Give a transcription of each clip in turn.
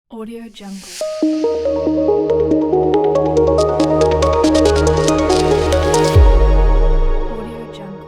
Audio Jungle. Audio Jungle.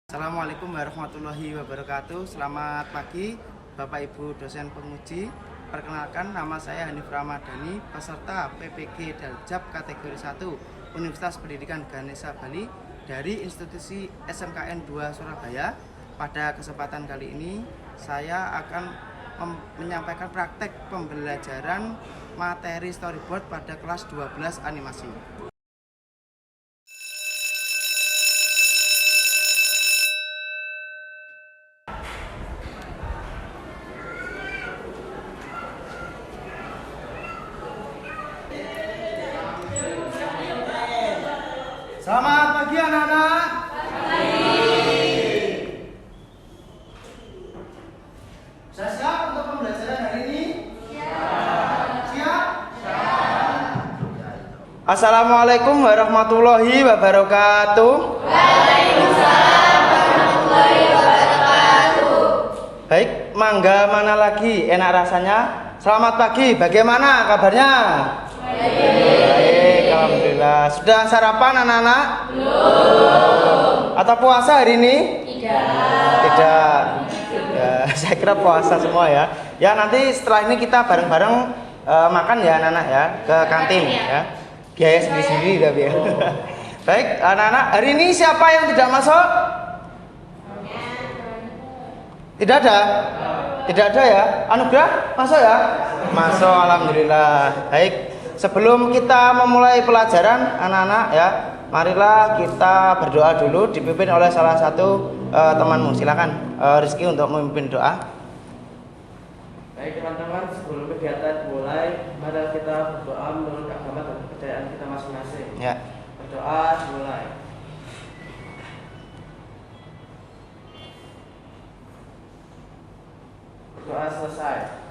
Assalamualaikum warahmatullahi wabarakatuh. Selamat pagi Bapak Ibu dosen penguji. Perkenalkan, nama saya Hanif Ramadhani, peserta PPG Daljab kategori 1 Universitas Pendidikan Ganesha Bali dari institusi SMKN 2 Surabaya. Pada kesempatan kali ini saya akan menyampaikan praktek pembelajaran materi storyboard pada kelas 12 animasi. Selamat pagi anak-anak. Sudah siap untuk pembelajaran hari ini? Siap? Assalamualaikum warahmatullahi wabarakatuh. Waalaikumsalam warahmatullahi wabarakatuh. Baik, mangga mana lagi enak rasanya? Selamat pagi, bagaimana kabarnya? Baik, alhamdulillah. Sudah sarapan anak-anak? Belum. Atau puasa hari ini? Tidak. Ya, saya kira puasa semua ya. Ya, nanti setelah ini kita bareng-bareng makan ya anak-anak ya, ke kantin ya. Biaya sendiri-sendiri tapi ya. Baik, anak-anak, hari ini siapa yang tidak masuk? Tidak ada? Tidak ada ya? Anugerah masuk ya? Masuk, alhamdulillah. Baik. Sebelum kita memulai pelajaran anak-anak ya, marilah kita berdoa dulu dipimpin oleh salah satu temanmu. Silakan Rizky untuk memimpin doa. Baik teman-teman, sebelum kegiatan mulai, mari kita berdoa menurut agama dan kepercayaan kita masing-masing. Ya. Berdoa dimulai. Berdoa selesai.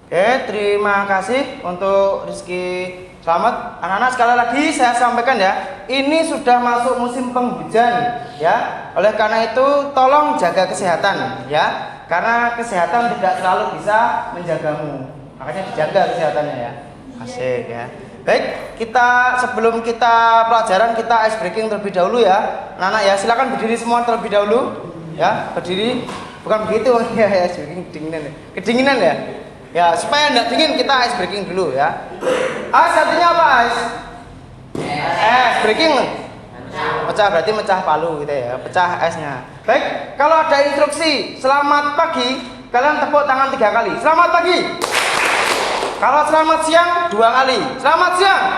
Oke, terima kasih untuk Rizky. Selamat anak-anak, sekali lagi saya sampaikan ya, ini sudah masuk musim penghujan ya. Oleh karena itu tolong jaga kesehatan ya, karena kesehatan tidak selalu bisa menjagamu. Makanya dijaga kesehatannya ya. Asik ya. Baik, sebelum kita pelajaran kita ice breaking terlebih dahulu ya. Anak-anak ya, silakan berdiri semua terlebih dahulu ya. Berdiri. Bukan begitu ya, ice breaking kedinginan ya. Ya, supaya tidak dingin kita ice breaking dulu ya. Ice artinya apa ice? Ice breaking. Pecah berarti mecah palu gitu ya, pecah esnya. Baik, kalau ada instruksi selamat pagi, kalian tepuk tangan 3 kali. Selamat pagi. Kalau selamat siang 2 kali. Selamat siang.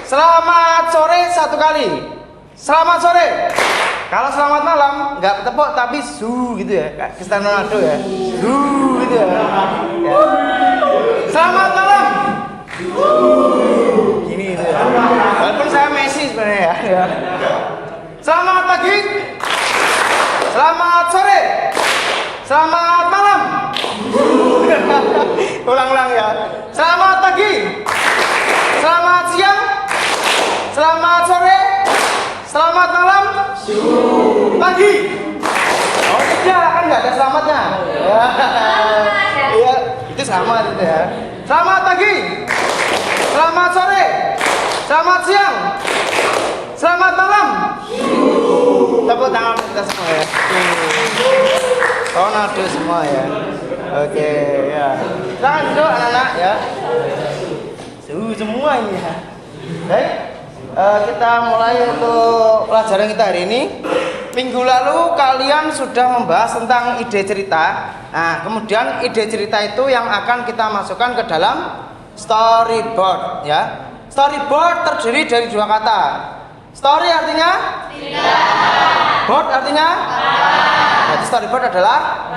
Selamat sore 1 kali. Selamat sore. Kalau selamat malam nggak tepuk tapi su gitu ya, kayak Cristiano Ronaldo ya, su gitu ya. Selamat malam. Gini gitu ya. Walaupun saya Messi sebenarnya ya. Selamat pagi. Selamat sore. Selamat malam. Ulang-ulang ya. Selamat pagi. Selamat siang. Selamat sore. Selamat malam. Pagi. Oh tidak, kan nggak ada selamatnya. Iya, itu sama gitu ya. Selamat pagi. Selamat sore. Selamat siang. Selamat malam. Tepuk tangan kita semua ya. Ronaldo semua ya. Oke ya. Silakan duduk anak-anak ya. Semua ini ya. Baik. Kita mulai untuk pelajaran kita hari ini. Minggu lalu kalian sudah membahas tentang ide cerita. Nah, kemudian ide cerita itu yang akan kita masukkan ke dalam storyboard ya. Storyboard terdiri dari 2 kata. Story artinya cerita. Board artinya jadi storyboard adalah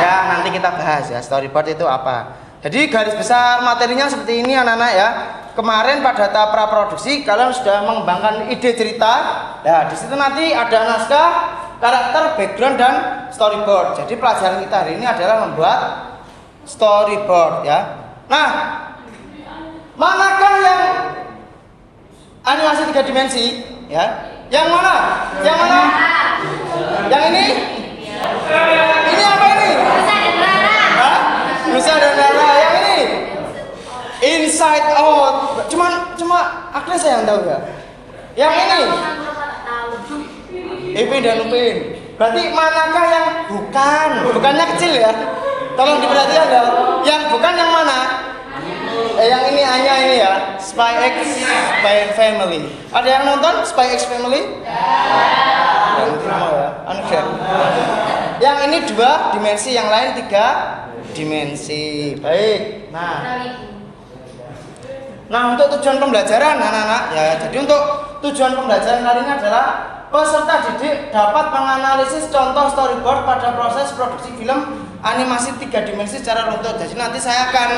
ya, nanti kita bahas ya storyboard itu apa. Jadi garis besar materinya seperti ini anak-anak ya. Kemarin pada tahap praproduksi kalian sudah mengembangkan ide cerita. Ya, di situ nanti ada naskah, karakter, background dan storyboard. Jadi pelajaran kita hari ini adalah membuat storyboard ya. Nah, manakah yang animasi 3 dimensi ya? Yang mana? Yang mana? Yang ini? Ini apa ini? Hah? Nusa dan Rara. Yang ini? Inside Out. Cuma Agnes yang tahu ya. Yang ini? Ipin dan Upin. Berarti manakah yang bukan? Bukannya kecil ya. Tolong diperhatikan ya. Yang bukan yang mana? Yang ini hanya ini ya. Spy X Family. Ada yang nonton Spy X Family? Ya. Yang ini 2 dimensi, yang lain 3 dimensi. Baik. Nah, untuk tujuan pembelajaran anak-anak ya. Jadi untuk tujuan pembelajaran kali ini adalah peserta didik dapat menganalisis contoh storyboard pada proses produksi film animasi 3 dimensi secara runtut. Jadi nanti saya akan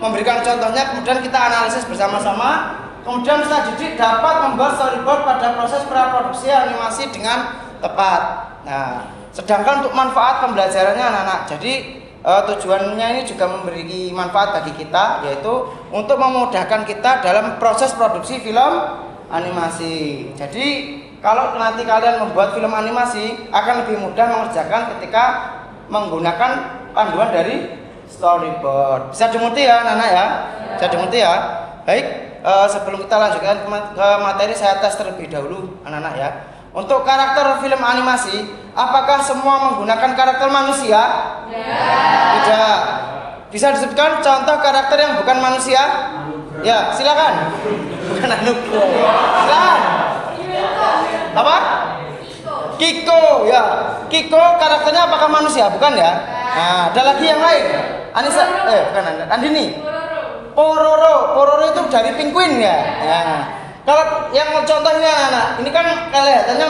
memberikan contohnya, kemudian kita analisis bersama-sama. Kemudian peserta didik dapat membuat storyboard pada proses praproduksi animasi dengan tepat. Nah, sedangkan untuk manfaat pembelajarannya anak-anak, jadi tujuannya ini juga memberi manfaat bagi kita, yaitu untuk memudahkan kita dalam proses produksi film animasi. Jadi kalau nanti kalian membuat film animasi akan lebih mudah mengerjakan ketika menggunakan panduan dari storyboard. Bisa dimengerti ya anak-anak ya? Bisa dimengerti ya? Baik, sebelum kita lanjutkan ke materi, saya tes terlebih dahulu anak-anak ya. Untuk karakter film animasi, apakah semua menggunakan karakter manusia? Tidak. Bisa disebutkan contoh karakter yang bukan manusia? Ya, silakan. Bukan Anugrah. Silakan. Apa? Kiko, ya. Kiko karakternya apakah manusia? Bukan ya? Nah, ada lagi yang lain. Anissa, bukan Andini. Pororo itu dari penguin ya. Nah, kalau yang contohnya anak, ini kan kelihatannya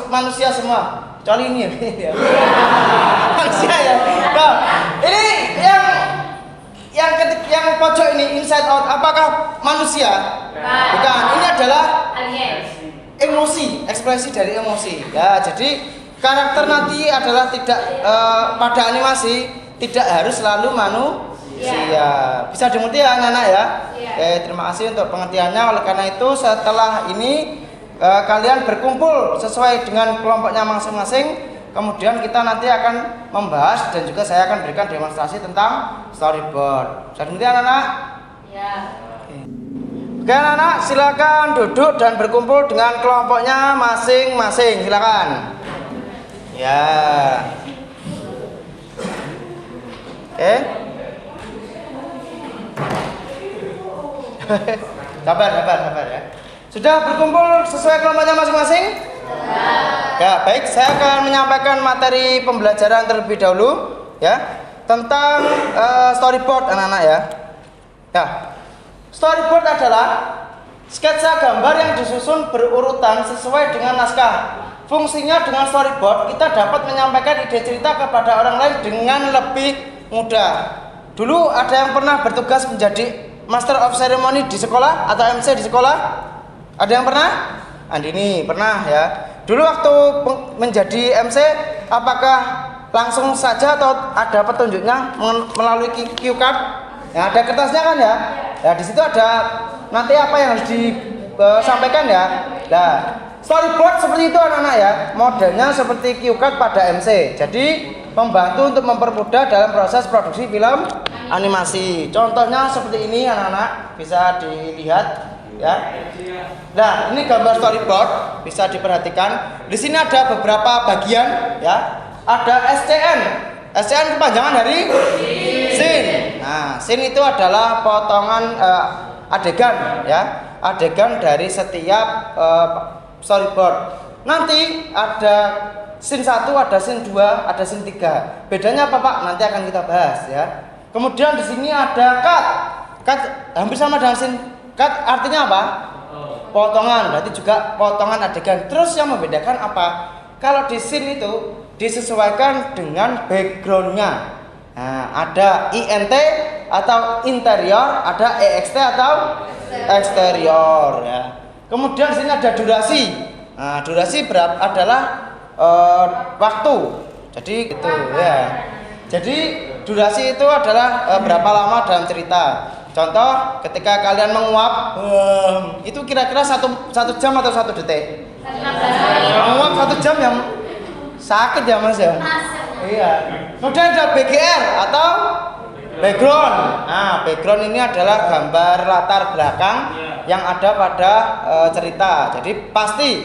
manusia semua. Kecuali ini ya. Manusia ya. Nah, ini yang pojok ini Inside Out, apakah manusia? Bukan. Ini adalah emosi, ekspresi dari emosi. Ya, jadi karakter nanti adalah tidak pada animasi tidak harus selalu manusia. Bisa dimengerti ya anak-anak ya? Oke, terima kasih untuk pengertiannya. Oleh karena itu setelah ini kalian berkumpul sesuai dengan kelompoknya masing-masing. Kemudian kita nanti akan membahas dan juga saya akan berikan demonstrasi tentang storyboard. Bisa dimengerti anak-anak? Ya. Oke anak-anak, silakan duduk dan berkumpul dengan kelompoknya masing-masing. Silakan. Ya. Oke. Sabar ya. Sudah berkumpul sesuai kelompoknya masing-masing? Ya, baik, saya akan menyampaikan materi pembelajaran terlebih dahulu ya tentang storyboard anak-anak ya. Ya. Storyboard adalah sketsa gambar yang disusun berurutan sesuai dengan naskah. Fungsinya dengan storyboard kita dapat menyampaikan ide cerita kepada orang lain dengan lebih mudah. Dulu ada yang pernah bertugas menjadi Master of Ceremony di sekolah atau MC di sekolah? Ada yang pernah? Andini pernah ya. Dulu waktu menjadi MC, apakah langsung saja atau ada petunjuknya melalui cue card? Ya, ada kertasnya kan ya? Ya di situ ada nanti apa yang harus disampaikan ya. Nah, storyboard seperti itu anak-anak ya. Modelnya seperti cue card pada MC. Jadi membantu untuk mempermudah dalam proses produksi film animasi. Contohnya seperti ini anak-anak, bisa dilihat ya. Nah, ini gambar storyboard, bisa diperhatikan. Di sini ada beberapa bagian ya. Ada SCN. SCN kepanjangan dari scene. Nah, scene itu adalah potongan adegan ya. Adegan dari setiap storyboard. Nanti ada scene 1, ada scene 2, ada scene 3. Bedanya apa, Pak? Nanti akan kita bahas ya. Kemudian di sini ada cut. Cut hampir sama dengan scene. Cut artinya apa? Potongan, berarti juga potongan adegan. Terus yang membedakan apa? Kalau di scene itu disesuaikan dengan backgroundnya. Nah, ada INT atau interior, ada EXT atau eksterior ya. Kemudian di sini ada durasi. Nah, durasi adalah waktu. Jadi itu ya. Jadi durasi itu adalah berapa lama dalam cerita. Contoh, ketika kalian menguap, itu kira-kira satu jam atau 1 detik? Menguap 1 jam yang sakit ya mas ya? Iya. Kemudian ada BGR atau background. Nah, background ini adalah gambar latar belakang yang ada pada cerita. Jadi pasti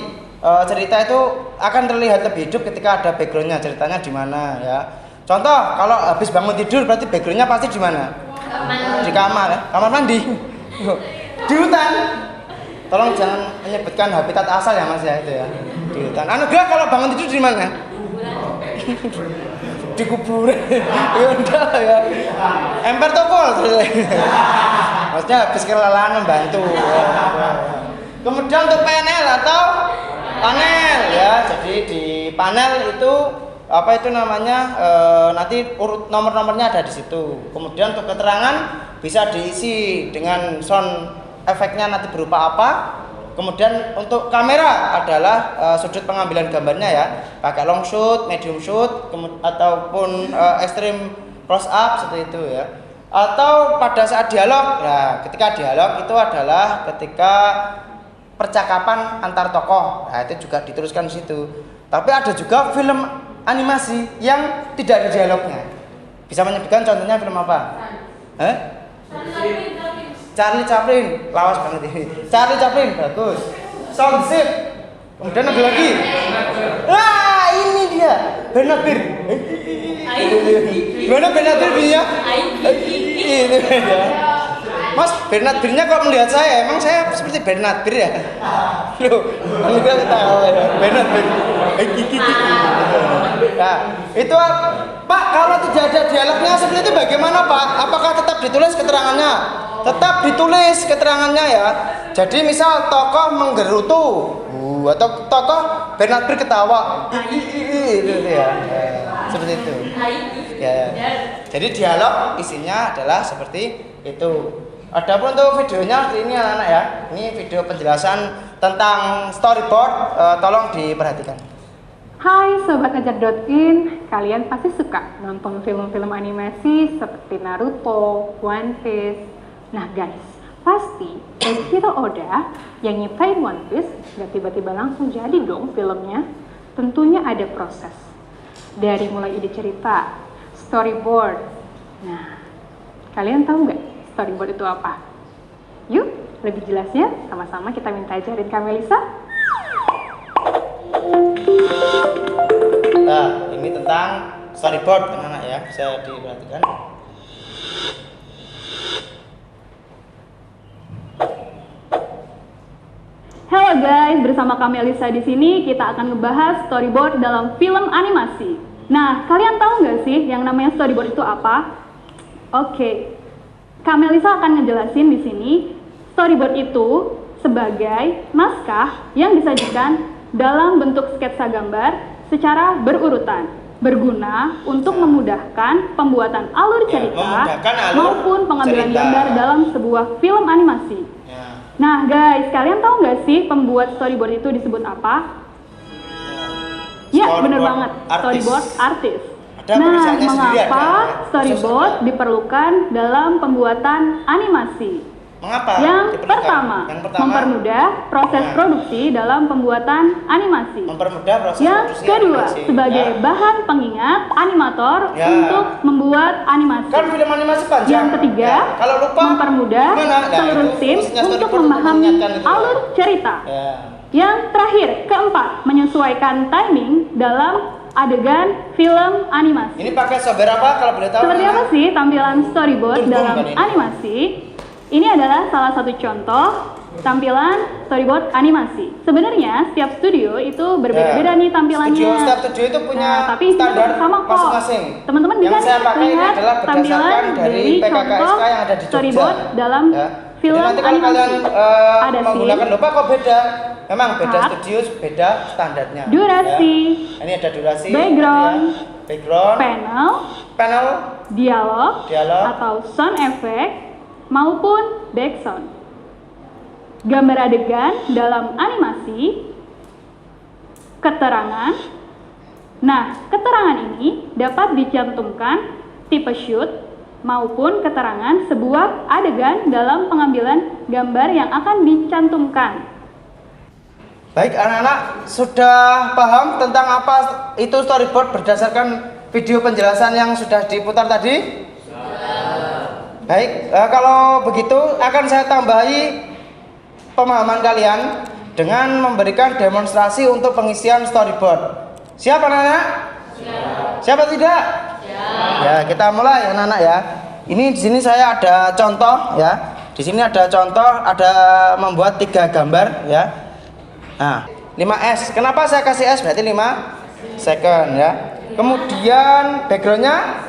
cerita itu akan terlihat lebih hidup ketika ada backgroundnya, ceritanya di mana ya. Contoh, kalau habis bangun tidur berarti backgroundnya pasti di mana? Di kamar ya, kamar mandi. Di hutan. Tolong jangan menyebutkan habitat asal ya mas ya itu ya. Di hutan. Anugerah kalau bangun tidur di mana? Di kuburan. Ya udah ya. Emper tokol. Maksudnya habis kelelahan membantu. Kemudian untuk panel atau panel ya. Jadi di panel itu apa itu namanya nanti urut nomor-nomornya ada di situ. Kemudian untuk keterangan bisa diisi dengan sound efeknya nanti berupa apa. Kemudian untuk kamera adalah sudut pengambilan gambarnya ya, pakai long shoot, medium shoot, ataupun extreme close up seperti itu ya. Atau pada saat dialog, nah ketika dialog itu adalah ketika percakapan antar tokoh, nah itu juga diteruskan di situ. Tapi ada juga film animasi yang tidak ada dialognya. Bisa menyebutkan contohnya film apa? Charlie Chaplin, lawas banget ini. Charlie Chaplin, bagus. Soundship. Kemudian ada lagi. Wah, ini dia. Benabir. Gimana Benabir punya? Ini dia. Mas, Bernard-Birnya kok melihat saya, emang saya seperti Bernard-Bir ya? Loh, ini kita ketawa ya. Bernard-Bir. Nah, itu Pak, kalau tidak ada dialognya seperti itu bagaimana Pak? Apakah tetap ditulis keterangannya? Tetap ditulis keterangannya ya. Jadi misal tokoh menggerutu, atau tokoh Bernard-Bir ketawa, itu ya. Seperti itu. Ya. Jadi dialog isinya adalah seperti itu. Adapun untuk videonya ini anak-anak ya. Ini video penjelasan tentang storyboard, tolong diperhatikan. Hai Sobat Ngejar.in, kalian pasti suka nonton film-film animasi seperti Naruto, One Piece. Nah guys, pasti Eiichiro Oda yang nyiptain One Piece gak tiba-tiba langsung jadi dong filmnya. Tentunya ada proses. Dari mulai ide cerita, storyboard. Nah, kalian tahu nggak storyboard itu apa? Yuk, lebih jelasnya sama-sama kita minta ajarin Kak Melisa. Nah, ini tentang storyboard anak-anak ya, bisa diperhatikan. Halo guys, bersama kami Elisa di sini kita akan ngebahas storyboard dalam film animasi. Nah, kalian tahu nggak sih yang namanya storyboard itu apa? Oke, kami Elisa akan ngejelasin di sini. Storyboard itu sebagai naskah yang disajikan dalam bentuk sketsa gambar secara berurutan, berguna untuk memudahkan pembuatan alur cerita maupun pengambilan gambar dalam sebuah film animasi. Nah guys, kalian tahu nggak sih pembuat storyboard itu disebut apa? Ya, bener banget, storyboard artist. Nah, mengapa storyboard diperlukan dalam pembuatan animasi? Mengapa? Yang pertama, mempermudah proses produksi dalam pembuatan animasi. Mempermudah proses yang produksi kedua, animasi. sebagai bahan pengingat animator untuk membuat animasi. Kan film animasi panjang. Yang ketiga, kalau lupa, mempermudah seluruh tim untuk memahami alur cerita. Yang terakhir, keempat, menyesuaikan timing dalam adegan film animasi. Ini pakai software apa kalau boleh tahu? Seperti apa sih tampilan storyboard dalam animasi? Ini adalah salah satu contoh tampilan storyboard animasi. Sebenarnya setiap studio itu berbeda-beda nih tampilannya. Setiap studio itu punya tapi standar sama kok. masing-masing. Teman-teman bisa lihat tampilan dari contoh yang ada di Jogja. Storyboard dalam film nanti kalau animasi. kalian Ada menggunakan lupa kok beda. Memang beda studio, beda standarnya. Durasi. Ya. Ini ada durasi. Background. Panel. Dialog. Atau sound effect maupun background. Gambar adegan dalam animasi. Keterangan. Nah, keterangan ini dapat dicantumkan tipe shoot, maupun keterangan sebuah adegan dalam pengambilan gambar yang akan dicantumkan. Baik, anak-anak sudah paham tentang apa itu storyboard berdasarkan video penjelasan yang sudah diputar tadi? Baik, kalau begitu akan saya tambahi pemahaman kalian dengan memberikan demonstrasi untuk pengisian storyboard. Siap anak-anak? Siapa tidak? Ya, kita mulai anak-anak ya. Ini di sini saya ada contoh ya. Di sini ada contoh, ada membuat 3 gambar ya. Nah, 5S. Kenapa saya kasih S? Berarti 5 second ya. Kemudian backgroundnya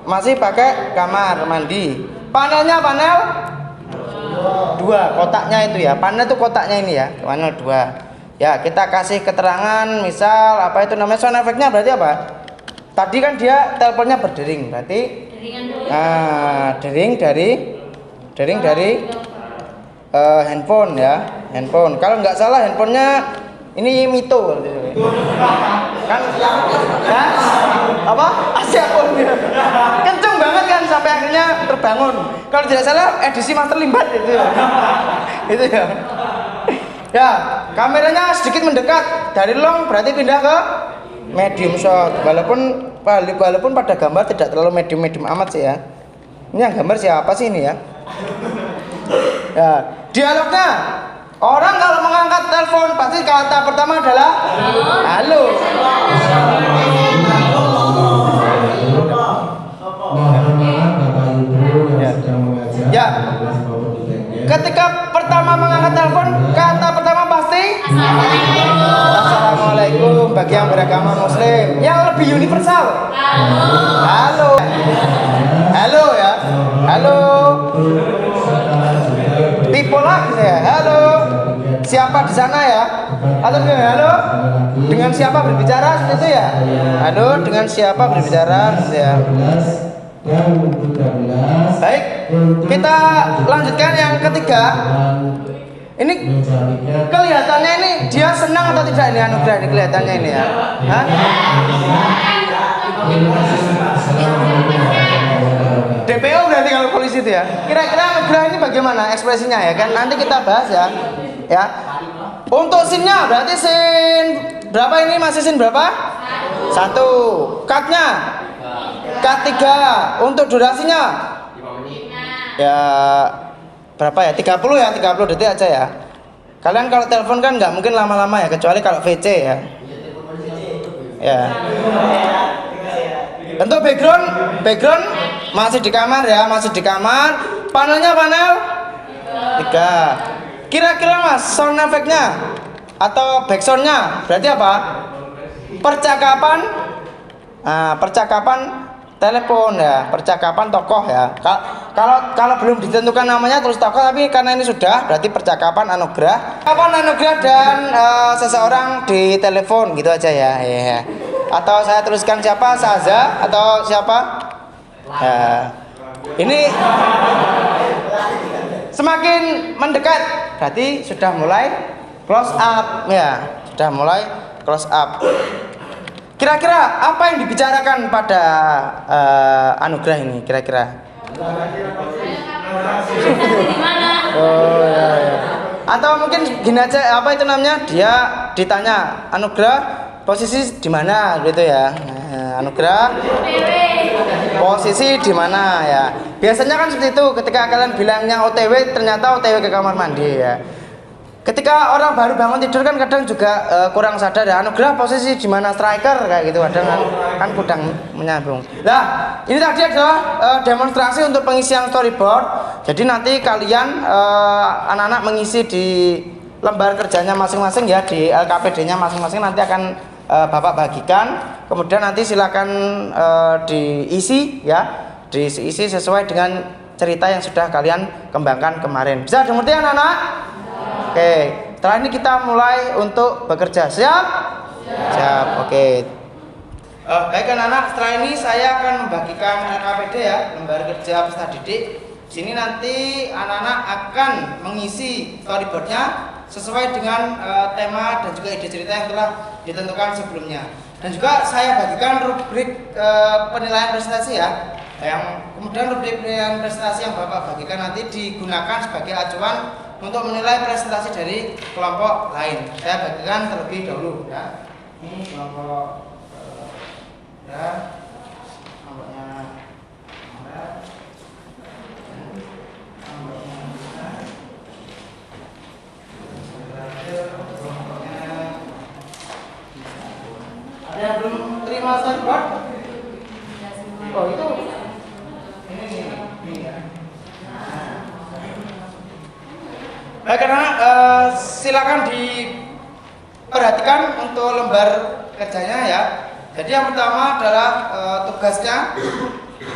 masih pakai kamar mandi. Panelnya panel 2, kotaknya itu ya. Panel itu kotaknya ini ya, panel 2. Ya, kita kasih keterangan, misal apa itu namanya sound effect-nya berarti apa? Tadi kan dia teleponnya berdering, berarti dering dari handphone ya, handphone. Kalau nggak salah handphonenya ini Mito kan ya, apa Asiapon ya. Kenceng banget kan sampai akhirnya terbangun. Kalau tidak salah edisi Master Limbat itu ya. Itu ya. Ya, kameranya sedikit mendekat dari long berarti pindah ke medium shot. Walaupun pada gambar tidak terlalu medium amat sih ya. Ini yang gambar siapa sih ini ya? Ya, dialognya orang kalau mengangkat telepon pasti kata pertama adalah halo. Ya. Ketika pertama mengangkat telepon, kata pertama pasti Assalamualaikum bagi yang beragama muslim. Yang lebih universal. Halo. Halo ya. Halo. Tipe lagi saya. Halo. Siapa di sana ya? Atau dengan halo? Dengan siapa berbicara seperti itu ya? Halo, dengan siapa berbicara ya? Baik, kita lanjutkan yang ketiga. Ini kelihatannya ini dia senang atau tidak ini anugerah ini kelihatannya ini ya? Hah? DPO berarti kalau polisi itu ya. Kira-kira anugerah ini bagaimana ekspresinya ya kan? Nanti kita bahas ya. Ya. Untuk scene-nya berarti scene berapa ini masih scene berapa? 1. Cut-nya? Cut 3. Untuk durasinya? Ya berapa ya? 30 ya, 30 detik aja ya. Kalian kalau telepon kan nggak mungkin lama-lama ya, kecuali kalau VC ya. Ya. Untuk background masih di kamar ya, masih di kamar. Panelnya panel 3. Kira-kira mas sound effect-nya atau backsound-nya berarti apa? Percakapan. Nah, percakapan telepon ya, percakapan tokoh ya. Kalau belum ditentukan namanya terus tokoh, tapi karena ini sudah berarti percakapan anugerah. Anugerah dan seseorang di telepon gitu aja ya. Ya. Atau saya tuliskan siapa? Saza atau siapa? Ya. Ini semakin mendekat berarti sudah mulai close up ya, sudah mulai close up. Kira-kira apa yang dibicarakan pada anugerah ini kira-kira? Oh ya, ya. Atau mungkin gini aja, apa itu namanya? Dia ditanya anugerah posisi di mana gitu ya. Anugerah posisi di mana ya. Biasanya kan seperti itu, ketika kalian bilangnya OTW ternyata OTW ke kamar mandi ya. Ketika orang baru bangun tidur kan kadang juga kurang sadar ya, anugerah posisi di mana striker kayak gitu, kadang kan kurang menyambung. Nah, ini tadi adalah demonstrasi untuk pengisian storyboard. Jadi nanti kalian anak-anak mengisi di lembar kerjanya masing-masing ya, di LKPD-nya masing-masing nanti akan Bapak bagikan. Kemudian nanti silakan diisi ya, diisi sesuai dengan cerita yang sudah kalian kembangkan kemarin. Bisa dimengerti anak-anak? Oke, setelah ini kita mulai untuk bekerja. Siap? Siap. Oke. Baik anak-anak, setelah ini saya akan membagikan LKPD ya, lembar kerja peserta didik. Di sini nanti anak-anak akan mengisi storyboardnya sesuai dengan tema dan juga ide cerita yang telah ditentukan sebelumnya. Dan juga saya bagikan rubrik penilaian prestasi ya. Yang kemudian rubrik penilaian prestasi yang Bapak bagikan nanti digunakan sebagai acuan untuk menilai prestasi dari kelompok lain. Saya bagikan terlebih dahulu ya. Ini kelompok ya, kelompoknya ada yang belum terima storyboard? Oh itu ini ya. Baik, karena silakan diperhatikan untuk lembar kerjanya ya. Jadi yang pertama adalah tugasnya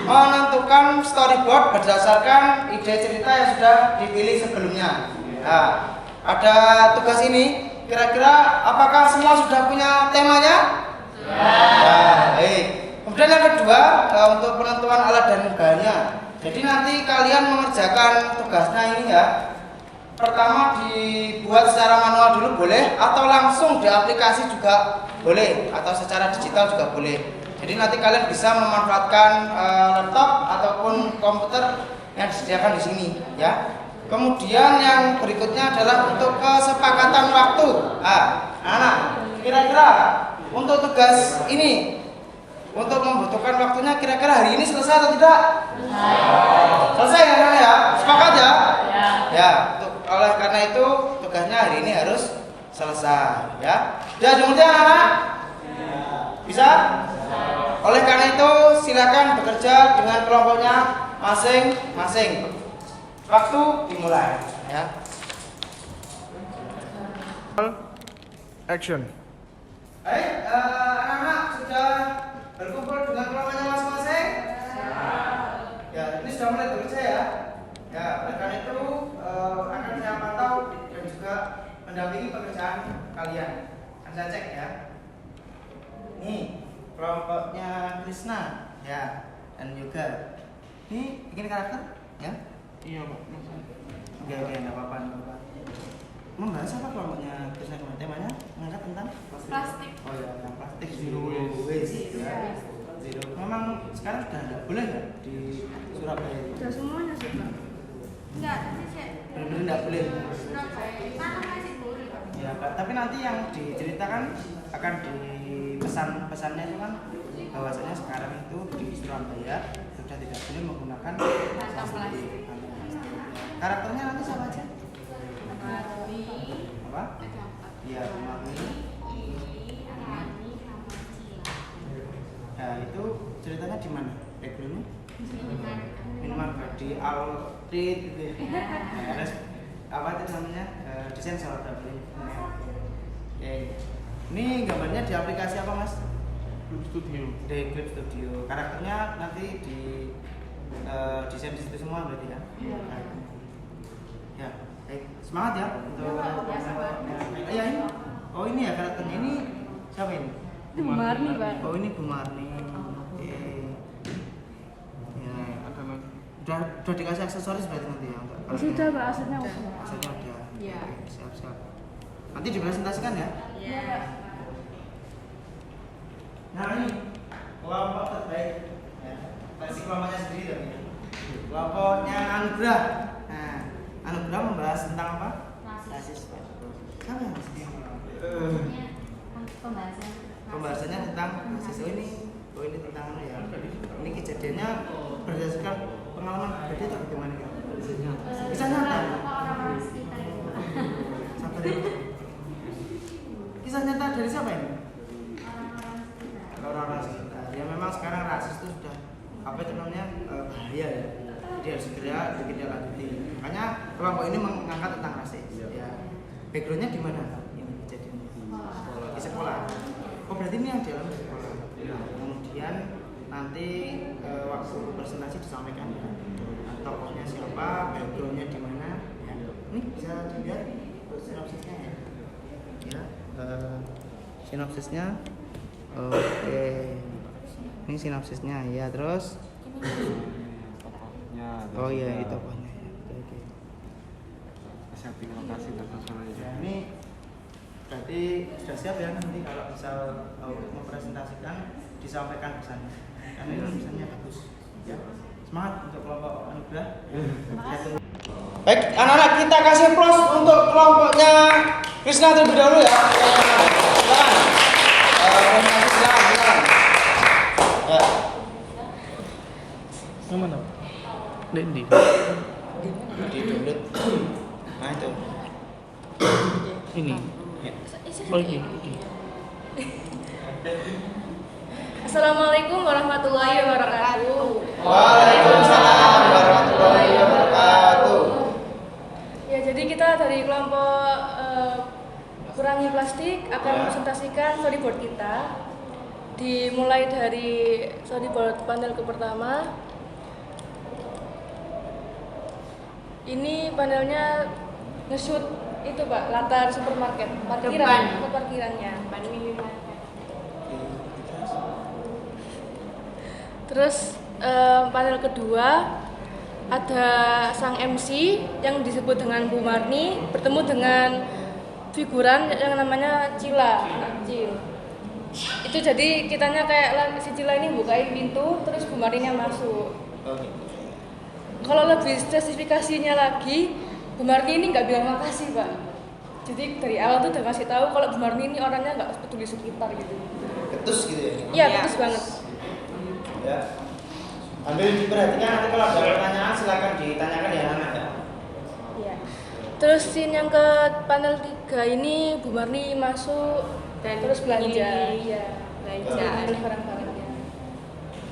menentukan storyboard berdasarkan ide cerita yang sudah dipilih sebelumnya. Nah, ada tugas ini. Kira-kira apakah semua sudah punya temanya? Ya. Baik. Kemudian yang kedua untuk penentuan alat dan bahannya. Jadi nanti kalian mengerjakan tugasnya ini ya. Pertama dibuat secara manual dulu boleh, atau langsung di aplikasi juga boleh, atau secara digital juga boleh. Jadi nanti kalian bisa memanfaatkan laptop ataupun komputer yang disediakan di sini ya. Kemudian yang berikutnya adalah untuk kesepakatan waktu. Anak, kira-kira untuk tugas ini untuk membutuhkan waktunya kira-kira hari ini selesai atau tidak? Selesai ya? Sepakat ya? Ya. Oleh karena itu tugasnya hari ini harus selesai ya. Sudah kemudian anak? Bisa? Oleh karena itu silakan bekerja dengan kelompoknya masing-masing. Waktu dimulai ya. Action. Baik, anak-anak sudah berkumpul dengan kelompoknya masing-masing? Ya, ini sudah mulai bekerja ya. Ya, oleh karena itu akan saya pantau dan juga mendampingi pekerjaan kalian. Akan saya cek ya. Nih, kelompoknya Krisna ya, dan juga ini bikin karakter ya. Iya, Pak. Oke, nggak apa-apa. Membahas apa kelompoknya Krisna kemarin? Temanya mengangkat tentang Plastik. Oh ya, tentang plastik. Zero waste. Ya. Zero. Memang sekarang sudah nggak boleh ya di Surabaya? Sudah semuanya sudah. Enggak, tapi saya Benar-benar nggak boleh. Surabaya tanah masih boleh. Ya, Pak. Tapi nanti yang diceritakan akan di pesannya itu kan bahwasanya sekarang itu di Surabaya sudah tidak boleh menggunakan Kantong plastik. Karakternya nanti siapa aja? Marni, Apa? ada 4. Iya, Marni. Marni sama Cila. Ya, itu ceritanya di mana? Backgroundnya? Minimarket di Alfred gitu ya. Terus apa itu namanya? Desain fotografi. Oke. Ini gambarnya di aplikasi apa, Mas? Clip Studio. Di Clip Studio. Karakternya nanti di desain di situ semua berarti ya? Iya. Ya, baik. Semangat ya untuk ya ini. Oh, ini ya karakternya. Ini siapa ini? Itu Marni, Pak. Oh, ini Bu Marni. Oke. Ya, Ada lagi. udah dikasih aksesoris berarti nanti ya untuk Sudah, Pak, asetnya udah. asetnya udah. Iya. Oke, siap. Nanti dipresentasikan ya. Iya. Nah, ini kelompok terbaik. Ya, versi kelompoknya sendiri tadi. Kelompoknya Anugrah. Nah, Anugrah membahas tentang apa? Rasis. Siapa yang rasis? Pembahasannya tentang rasis. Oh ini tentang apa ya? Ini kejadiannya berdasarkan pengalaman pribadi atau bagaimana? Bisa nyata. Sabar ya. Kisah nyata dari siapa ini? Orang-orang sekitar. Ya memang sekarang rasis itu sudah apa itu namanya bahaya ya. Jadi harus segera ditindaklanjuti. Makanya kelompok ini mengangkat tentang rasis. Ya. Backgroundnya di mana? Ini kejadiannya di sekolah. Oh berarti ini yang di dalam sekolah. Kemudian nanti waktu presentasi disampaikan ya. Tokohnya siapa, backgroundnya di mana. Ya. Ini bisa dilihat sinopsisnya ya. Ya. Sinopsisnya. Oke. Ini sinopsisnya ya, terus Tokohnya. oh iya ini tokohnya ya. Oke. Setting lokasi dan suasananya. Ya, ini berarti sudah siap ya nanti kalau misal mempresentasikan disampaikan pesannya. Karena ini pesannya bagus. Ya. Semangat untuk kelompok anugerah. Baik, anak-anak kita kasih plus untuk kelompoknya Krisna terlebih dahulu ya. Silakan. Silakan. Ya. Yang mana? Di. Di download. Nah itu. Ini. Ya. Oh ini. Assalamualaikum warahmatullahi wabarakatuh. Waalaikumsalam warahmatullahi wabarakatuh. Ya, jadi kita dari kelompok Kurangi Plastik akan mempresentasikan storyboard kita. Dimulai dari storyboard panel ke pertama. Ini panelnya nge-shoot itu Pak, latar supermarket, parkiran, parkirannya. Terus panel kedua ada sang MC yang disebut dengan Bu Marni bertemu dengan figuran yang namanya Cila, Cil. Itu jadi kitanya kayak si Cila ini bukain pintu, terus Bu Marninya masuk. Kalau lebih spesifikasinya lagi, Bu Marni ini nggak bilang makasih Pak. Jadi dari awal tuh udah kasih tahu kalau Bu Marni ini orangnya nggak peduli sekitar gitu. Ketus gitu ya. Iya, ketus banget. Ya. Ambil diperhatikan, nanti kalau ada pertanyaan silakan ditanyakan ya anak ya. Iya. Terus scene yang ke panel 3 ini Bu Marni masuk dan terus belanja. Iya, belanja barang-barangnya.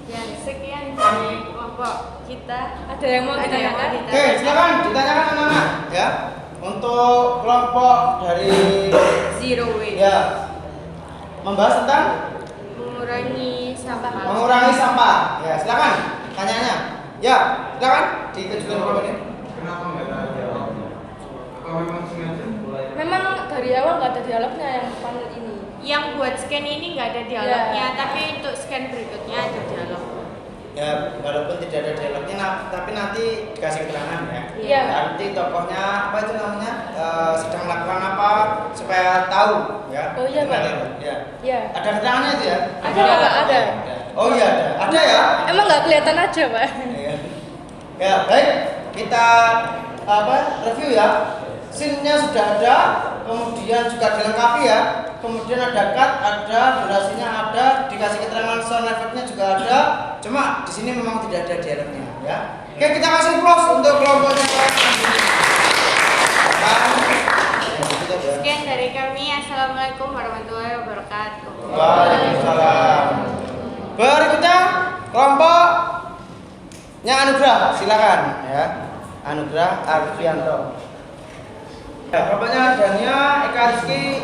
Ya, sekian dari kelompok kita. Ada yang mau ditanyakan? Oke, silakan ditanyakan anak-anak ya. Untuk kelompok dari Zero waste. ya membahas tentang Mengurangi sampah. mengurangi sampah. Ya, silakan tanyanya. Ya, silakan dikejukan kelompok ini. Kenapa nggak ada dialog? Apa memang sengaja? Memang dari awal nggak ada dialognya yang panel ini. Yang buat scan ini nggak ada dialognya, tapi untuk scan berikutnya ada dialog. Ya, walaupun tidak ada dialognya, tapi nanti dikasih keterangan ya. Iya. Nanti tokohnya apa itu namanya sedang melakukan apa supaya tahu ya. Oh iya, Pak. Ya. Iya. Ada keterangannya itu ya? Ada nggak Pak? Ada. Oh iya ada. Ada ya? Emang nggak kelihatan aja Pak? Iya. Ya baik, kita review ya. Scene-nya sudah ada, kemudian juga dilengkapi ya. Kemudian ada cut, ada durasinya ada, dikasih keterangan sound effect-nya juga ada. Cuma di sini memang tidak ada dialognya ya. Oke, kita kasih plus untuk kelompoknya. Sekian dari kami. Assalamualaikum warahmatullahi wabarakatuh. Waalaikumsalam. Berikutnya kelompoknya Anugrah, silakan ya. Anugrah Arfianto. Ya, kelompoknya Dania, Eka Rizky,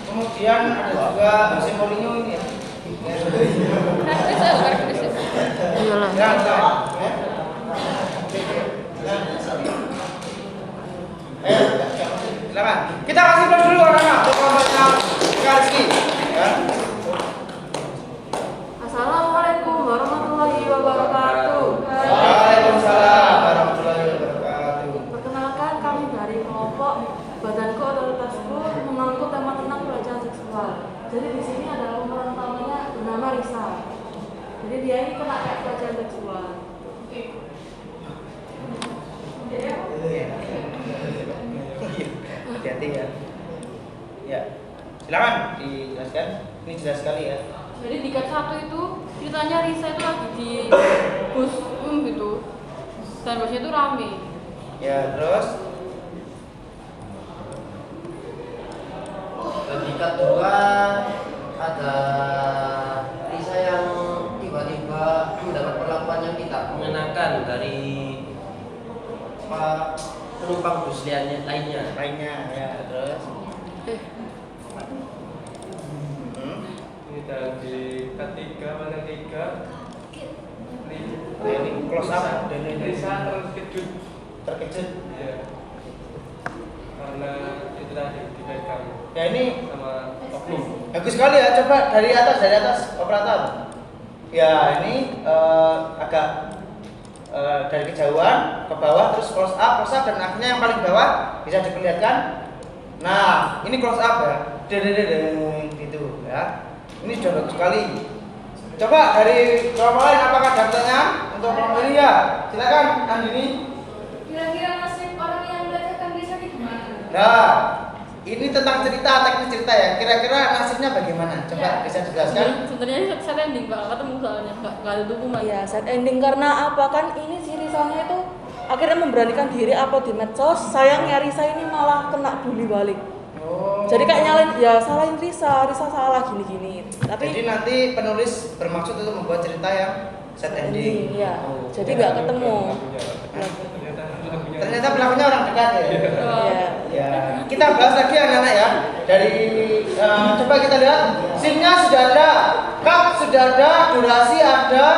kemudian ada juga Jose Mourinho ini ya. Silakan. Kita kasih plus dulu anak-anak untuk kelompoknya Eka Rizky ya. Assalamualaikum warahmatullahi wabarakatuh. Waalaikumsalam warahmatullahi wabarakatuh. Perkenalkan, kami dari kelompok Badanku Otoritasku mengangkut tema tentang pelecehan seksual. Jadi di sini ada pemeran utamanya bernama Risa. Jadi dia ini kena kayak pelecehan seksual. Hati-hati ya. Ya. Silakan dijelaskan. Ini jelas sekali ya. Jadi di cut 1 itu ceritanya Risa itu lagi di bus gitu, dan busnya itu rame. Ya, terus Di cut 2 ada Risa yang tiba-tiba mendapat perlakuan yang tidak mengenakan dari penumpang bus lainnya. ya, terus Ini dari ketiga panel 3. ini close up dan ini Risa terkejut. terkejut. Ya. Karena itu tadi dipegang Ya ini sama oknum. bagus sekali ya. Coba dari atas operator. Ya ini agak dari kejauhan ke bawah terus close up dan akhirnya yang paling bawah bisa diperlihatkan. Nah ini close up ya, gitu ya. Ini sudah bagus sekali. Coba dari kelompok lain apakah ada pertanyaan untuk kelompok ini ya. Silakan Andini. Kira-kira nasib orang yang melecehkan Risa ini gimana? Nah, ini tentang cerita, teknis cerita ya. Kira-kira nasibnya bagaimana? Coba bisa dijelaskan. Sebenarnya set ending Pak, ketemu soalnya nggak ada hukuman. Iya, set ending karena apa kan ini si Risanya itu akhirnya memberanikan diri upload di medsos. Sayangnya Risa ini malah kena bully balik. Oh. Jadi kayak nyalain, ya salahin Risa salah gini-gini. Tapi Jadi nanti penulis bermaksud untuk membuat cerita yang set ending. Iya. Jadi nggak ketemu. Ternyata pelakunya orang dekat ya. Iya. Ya, kita bahas lagi anak-anak ya. Dari coba kita lihat, scene-nya sudah ada, cut sudah ada, durasi ada,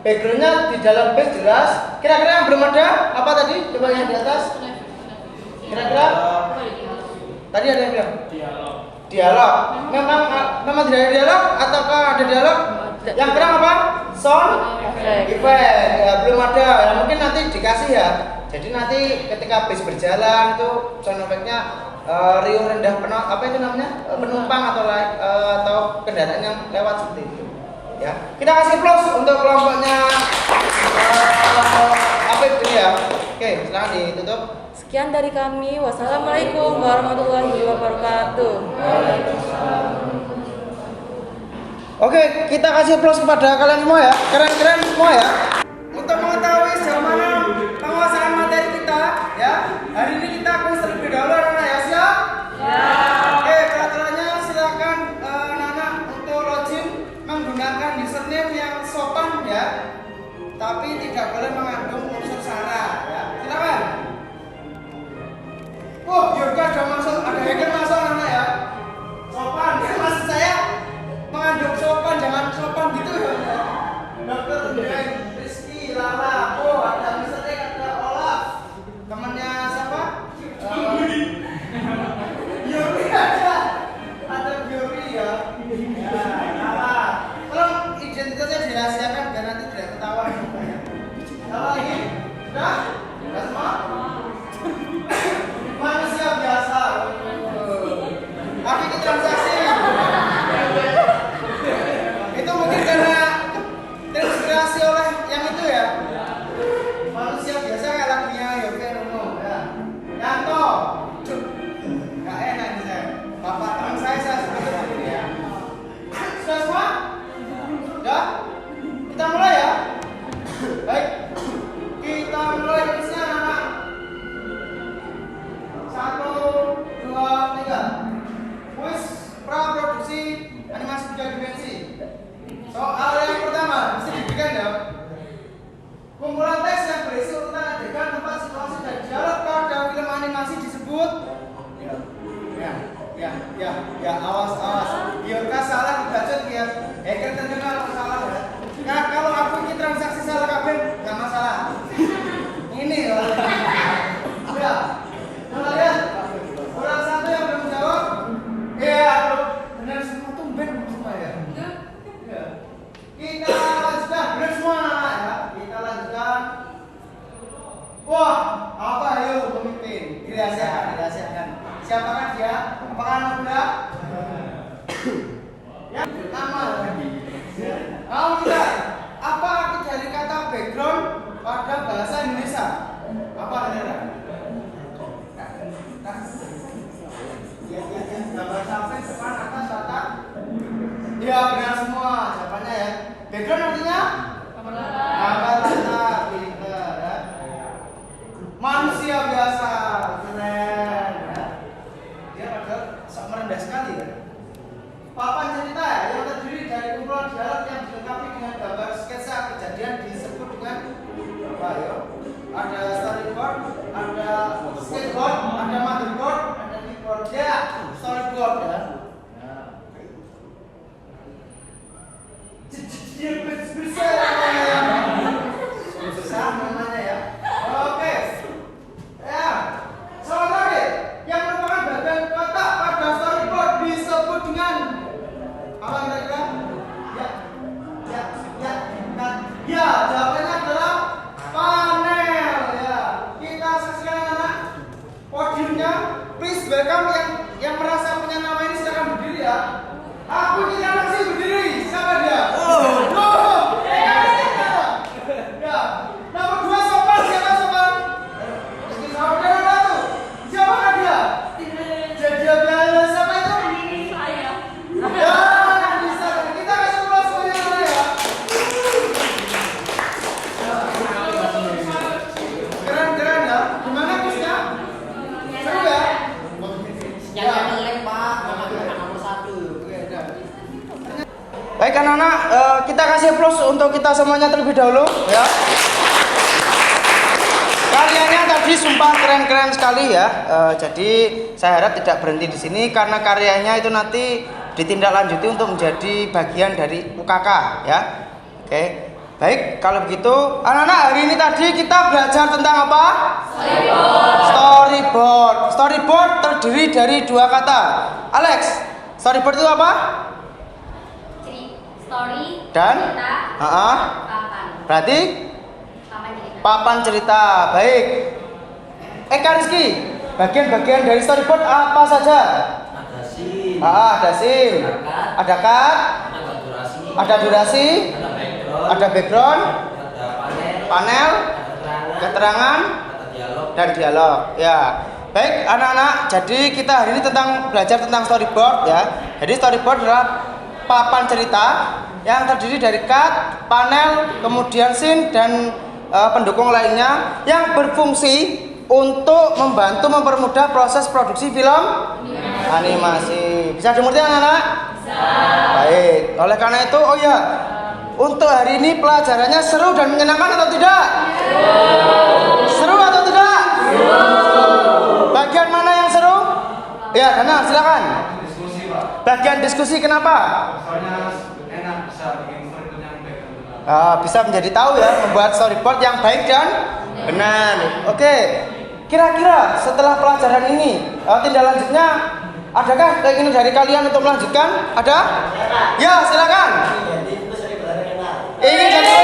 background-nya di dalam base jelas. Kira-kira yang belum ada apa tadi? Coba yang di atas. Kira-kira tadi ada yang bilang dialog. Memang tidak ada dialog ataukah ada dialog? Yang kurang apa? Sound effect. Ya, belum ada. Ya, mungkin nanti dikasih ya. Jadi nanti ketika bus berjalan itu sound effect-nya riuh rendah penumpang atau kendaraan yang lewat seperti itu. Ya, kita kasih plus untuk kelompoknya apa itu ya. Oke, silakan ditutup. Sekian dari kami. Wassalamualaikum warahmatullahi wabarakatuh. Oke, kita kasih plus kepada kalian semua ya. Keren-keren semua ya. Untuk mengetahui sejauh mana penguasaan materi kita, ya. Hari ini kita kuis terlebih dahulu anak-anak ya, siap? Ya. Oke, peraturannya silakan anak-anak untuk login menggunakan username yang sopan ya. Tapi tidak boleh mengandung unsur sara ya. Silakan. Oh, Yoga sudah masuk, ada hacker masuk anak ya. Sopan, ya maksud saya mengandung sopan, jangan sopan gitu ya. Dokter Undain, Rizky, Lala, oh ada Mr. X, ada Olaf, temannya siapa? Yuri ada Yuri ya. Ya, Lala. Tolong identitasnya dirahasiakan biar nanti tidak ketahuan. Lala lagi, sudah? Sudah semua? Manusia biasa. Tapi transaksi. Itu mungkin karena terinspirasi oleh yang itu ya. Manusia biasa kayak lagunya Yovie Nuno ya. Yanto. Gak enak ini saya. Bapak teman saya sebut begini ya. Sudah semua? Sudah? Kita mulai ya. Baik. Kita mulai kuisnya anak-anak. 1, 2, 3. Kuis praproduksi animasi 3 dimensi. Soal yang pertama mesti diberikan ya. Kumpulan teks yang berisi urutan adegan tempat situasi dan dialog pada film animasi disebut. Ya, awas. Biarkan salah dibacot ya. Hacker terkenal salah ya. Nah, kalau aku ini transaksi salah kabin, nggak masalah. Ini ya. Sudah. Coba lihat. Orang satu yang belum jawab. Iya, benar semua tumben semua ya. Kita lanjutkan, benar semua ya. Kita lanjutkan. Wah, apa ayo pemimpin? Dirahasiakan. Siapakah dia? Apakah anak muda? Ya, nama lagi. Kamu tidak. Apa arti dari kata background pada bahasa Indonesia? Apa saudara? Ya, gambar samping, depan, atas, belakang. Iya, benar semua jawabannya ya. Background artinya? Gambar latar, pinter ya. Manusia biasa, keren ya. Dia padahal sok merendah sekali ya. Papan cerita yang terdiri dari kumpulan dialog yang dilengkapi dengan gambar sketsa kejadian disebut dengan apa ya? Ada storyboard, ada skateboard, ada motherboard, ada keyboard ya, storyboard ya. Bisa namanya. Susah namanya ya. Oke. Ya. Soal terakhir yang merupakan bagian kotak pada storyboard disebut dengan apa kira-kira? Ya, jawabannya adalah panel ya. Kita saksikan anak podiumnya. Please welcome yang merasa punya nama ini silakan berdiri ya. Aku tidak langsung berdiri. Siapa dia? Ya. Baik anak-anak, kita kasih plus untuk kita semuanya terlebih dahulu ya. Karyanya tadi sumpah keren-keren sekali ya. Jadi saya harap tidak berhenti di sini karena karyanya itu nanti ditindaklanjuti untuk menjadi bagian dari UKK ya. Oke. Baik, kalau begitu anak-anak hari ini tadi kita belajar tentang apa? Storyboard. Storyboard terdiri dari dua kata. Alex, storyboard itu apa? Story Dan? cerita, papan. Berarti? Papan cerita. Papan cerita. Baik. Eka Rizky, bagian-bagian dari storyboard apa saja? Ada scene, Ada scene, ada cut, ada durasi, ada background, ada panel, panel, ada keterangan, ada dialog. dan dialog. Ya. Baik anak-anak, jadi kita hari ini belajar tentang storyboard ya. Jadi storyboard adalah papan cerita yang terdiri dari cut, panel, kemudian scene dan pendukung lainnya yang berfungsi untuk membantu mempermudah proses produksi film animasi. Bisa dimengerti anak-anak? Bisa. Baik. Oleh karena itu, oh ya, untuk hari ini pelajarannya seru dan menyenangkan atau tidak? Seru atau tidak? Bagian mana yang seru? Ya, Dana, silakan. Diskusi, Pak. Bagian diskusi kenapa? Soalnya enak bisa bikin storyboard yang baik dan benar. Bisa menjadi tahu ya, membuat storyboard yang baik dan benar. Oke, kira-kira setelah pelajaran ini tindak lanjutnya adakah keinginan dari kalian untuk melanjutkan? Ada? Ya, silakan. Ingin jadi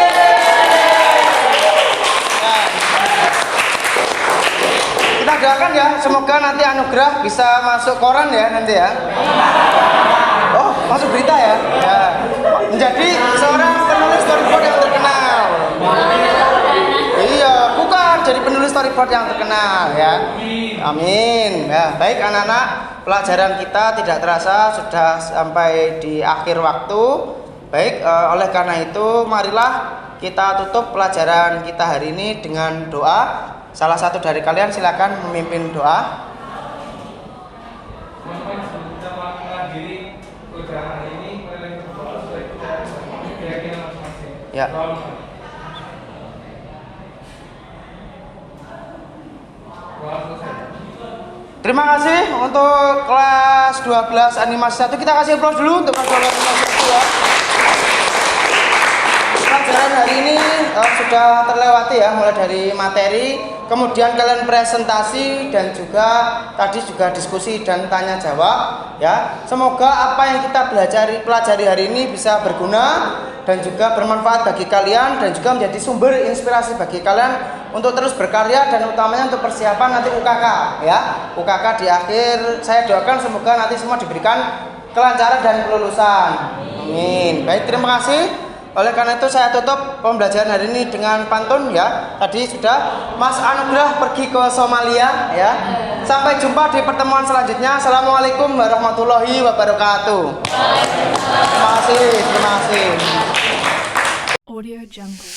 kita doakan ya, semoga nanti anugerah bisa masuk koran ya nanti ya. Oh, masuk berita ya? Ya. Menjadi seorang penulis storyboard yang terkenal. Iya, bukan jadi penulis storyboard yang terkenal ya. Amin. Ya, baik anak-anak, pelajaran kita tidak terasa sudah sampai di akhir waktu. Baik, oleh karena itu marilah kita tutup pelajaran kita hari ini dengan doa. Salah satu dari kalian silakan memimpin doa. Teman-teman, sebelum kita mengakhiri pelajaran hari ini, mari kita berdoa supaya kita keyakinan masing-masing. Ya. Doa. Doa selesai. Terima kasih untuk kelas 12 animasi 1. Kita kasih aplaus dulu untuk kelas 12 animasi 1 ya. Pelajaran hari ini sudah terlewati ya, mulai dari materi, kemudian kalian presentasi dan juga tadi juga diskusi dan tanya jawab ya. Semoga apa yang kita pelajari hari ini bisa berguna dan juga bermanfaat bagi kalian dan juga menjadi sumber inspirasi bagi kalian untuk terus berkarya dan utamanya untuk persiapan nanti UKK ya. UKK di akhir saya doakan semoga nanti semua diberikan kelancaran dan kelulusan. Amin. Baik, terima kasih. Oleh karena itu saya tutup pembelajaran hari ini dengan pantun ya. Tadi sudah Mas Anugrah pergi ke Somalia ya. Sampai jumpa di pertemuan selanjutnya. Assalamualaikum warahmatullahi wabarakatuh. Terima kasih. Terima kasih. Audio Jungle.